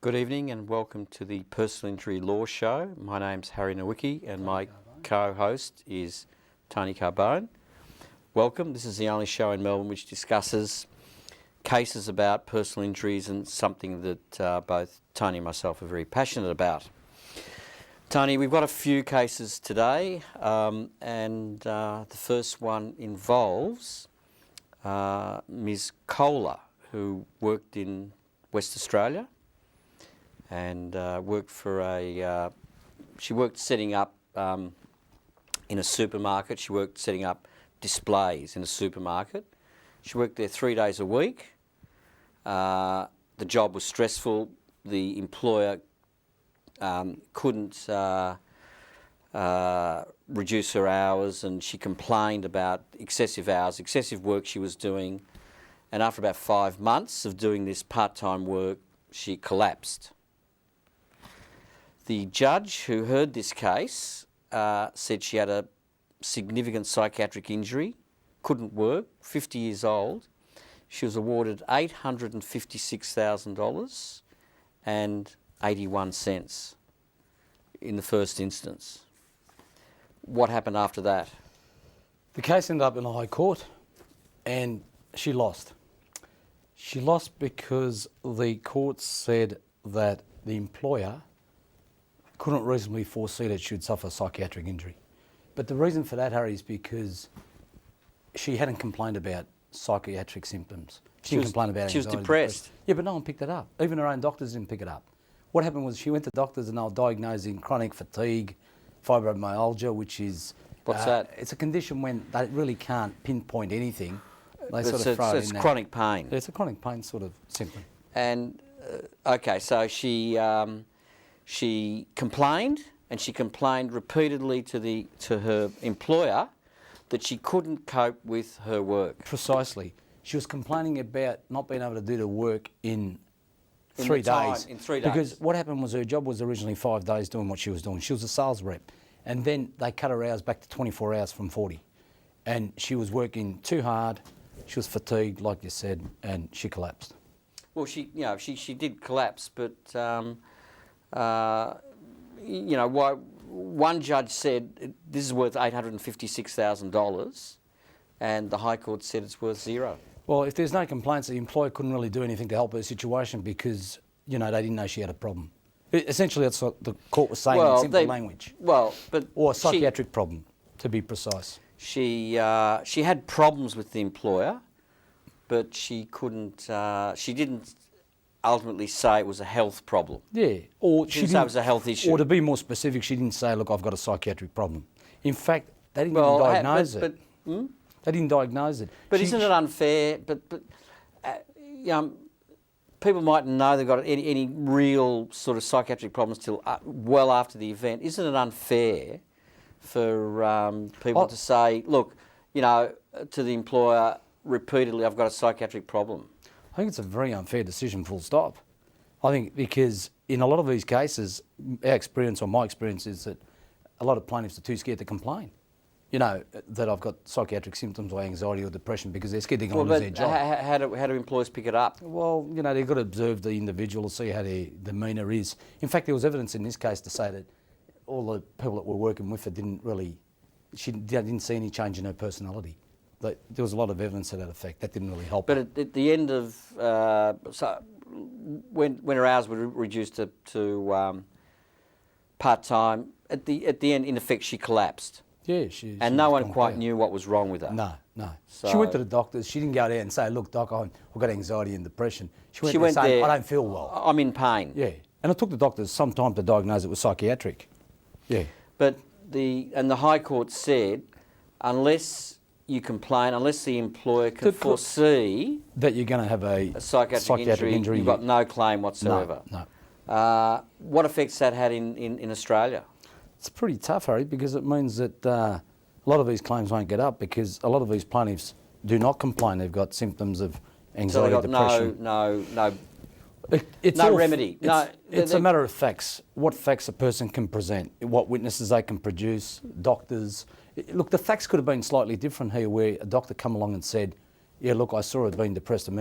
Good evening and welcome to the Personal Injury Law Show. My name's Harry Nowicki and my co-host is Tony Carbone. Welcome. This is the only show in Melbourne which discusses cases about personal injuries and something that both Tony and myself are very passionate about. Tony, we've got a few cases today and the first one involves Ms. Kohler, who worked in West Australia and worked for she worked setting up in a supermarket. She worked setting up displays in a supermarket. She worked there 3 days a week. The job was stressful. The employer couldn't reduce her hours, and she complained about excessive hours, excessive work she was doing. And after about 5 months of doing this part-time work, she collapsed. The judge who heard this case said she had a significant psychiatric injury, couldn't work, 50 years old. She was awarded $856,000 and 81 cents in the first instance. What happened after that? The case ended up in the High Court and she lost. She lost because the court said that the employer couldn't reasonably foresee that she would suffer a psychiatric injury. But the reason for that, Harry, is because she hadn't complained about psychiatric symptoms. She didn't complain about anxiety. She was depressed. Yeah, but no one picked it up. Even her own doctors didn't pick it up. What happened was she went to doctors and they were diagnosing chronic fatigue, fibromyalgia, which is... What's that? It's a condition when they really can't pinpoint anything. They It's chronic pain. Yeah, it's a chronic pain sort of symptom. And, okay, so she complained, and she complained repeatedly to her employer that she couldn't cope with her work. Precisely. She was complaining about not being able to do the work in 3 days. In 3 days. Because what happened was her job was originally 5 days doing what she was doing. She was a sales rep. And then they cut her hours back to 24 hours from 40. And she was working too hard. She was fatigued, like you said, and she collapsed. Well, she did collapse, but one judge said this is worth $856,000, and the High Court said it's worth zero. Well, if there's no complaints, the employer couldn't really do anything to help her situation because, they didn't know she had a problem. Essentially, that's what the court was saying in simple language. Well, but... Or a psychiatric problem, to be precise. She had problems with the employer, but she couldn't... she didn't ultimately say it was a health problem. Yeah. Or she didn't say it was a health issue. Or to be more specific, she didn't say, look, I've got a psychiatric problem. In fact, they didn't even diagnose it. They didn't diagnose it. But isn't it unfair? People mightn't know they've got any real sort of psychiatric problems till well after the event. Isn't it unfair for people to say, look, to the employer repeatedly, I've got a psychiatric problem? I think it's a very unfair decision, full stop. I think because in a lot of these cases, our experience or my experience is that a lot of plaintiffs are too scared to complain. That I've got psychiatric symptoms or anxiety or depression because they're scared they're going to lose their job. How do employers pick it up? Well, they've got to observe the individual, see how their demeanour is. In fact, there was evidence in this case to say that all the people that were working with her didn't see any change in her personality. There was a lot of evidence to that effect. That didn't really help. But at the end of when her hours were reduced to part time, at the end, in effect, she collapsed. Yeah, and no one quite knew what was wrong with her. No. So she went to the doctors. She didn't go there and say, "Look, doc, I've got anxiety and depression." She went there saying, "I don't feel well. I'm in pain." Yeah, and it took the doctors some time to diagnose it was psychiatric. Yeah. But the High Court said, unless you complain, unless the employer can foresee that you're going to have a psychiatric injury, you've got no claim whatsoever. No. What effects that had in Australia? It's pretty tough, Harry, because it means that a lot of these claims won't get up because a lot of these plaintiffs do not complain. They've got symptoms of anxiety, depression. No remedy. It's a matter of facts. What facts a person can present, what witnesses they can produce, doctors. Look, the facts could have been slightly different here, where a doctor come along and said, yeah, look, I saw her being depressed the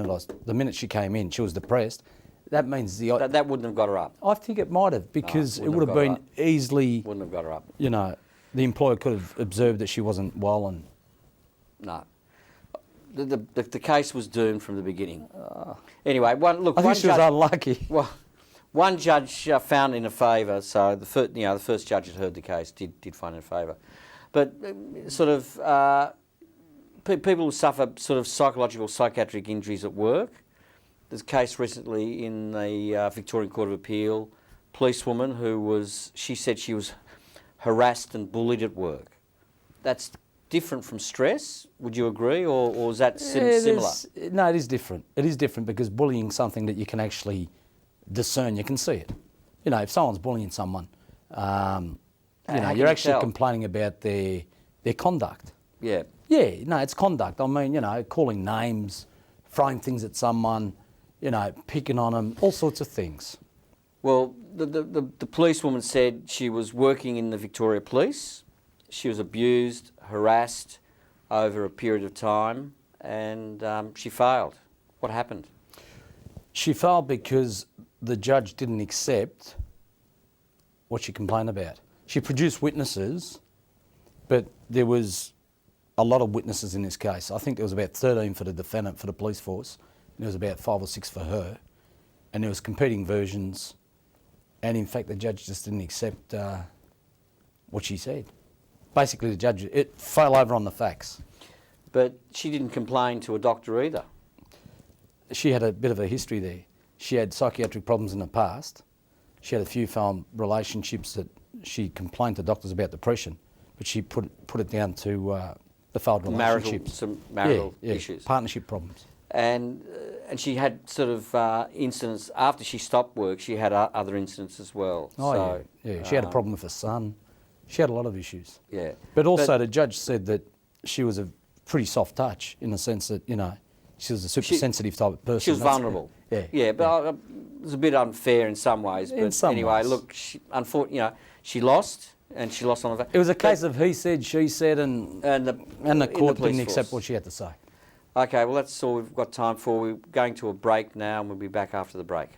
minute she came in, she was depressed. that means That wouldn't have got her up. I think it might have, because it wouldn't would have have been got easily, Wouldn't have got her up. you know, the employer could have observed that she wasn't well, and No. The case was doomed from the beginning. Anyway, one I think she was judge, unlucky. well, one judge found in her favour. So the first judge that heard the case did find in favour, but people who suffer sort of psychological, psychiatric injuries at work. There's a case recently in the Victorian Court of Appeal, policewoman she said she was harassed and bullied at work. That's different from stress, would you agree, or is that similar? No, it is different. It is different because bullying is something that you can actually discern, you can see it. You know, if someone's bullying someone, you're actually complaining about their conduct. Yeah. Yeah, no, it's conduct. I mean, calling names, throwing things at someone, picking on them, all sorts of things. Well, the policewoman said she was working in the Victoria Police. She was abused, harassed over a period of time, and she failed. What happened? She failed because the judge didn't accept what she complained about. She produced witnesses, but there was a lot of witnesses in this case. I think there was about 13 for the defendant for the police force, and there was about 5 or 6 for her, and there was competing versions, and in fact the judge just didn't accept what she said. Basically, the judge, it fell over on the facts. But she didn't complain to a doctor either. She had a bit of a history there. She had psychiatric problems in the past. She had a few failed relationships that she complained to doctors about depression, but she put it down to the failed relationships. Some marital yeah, issues. Partnership problems. And she had sort of incidents, after she stopped work, she had other incidents as well. Oh, so, yeah. She had a problem with her son. She had a lot of issues. Yeah. But also the judge said that she was a pretty soft touch in the sense that, she was a super sensitive type of person. She was vulnerable. Yeah. Yeah, but it was a bit unfair in some ways. But in some anyway, ways. look, she lost, and she lost on the... It was a case of he said, she said, and the court didn't accept what she had to say. Okay, well, that's all we've got time for. We're going to a break now, and we'll be back after the break.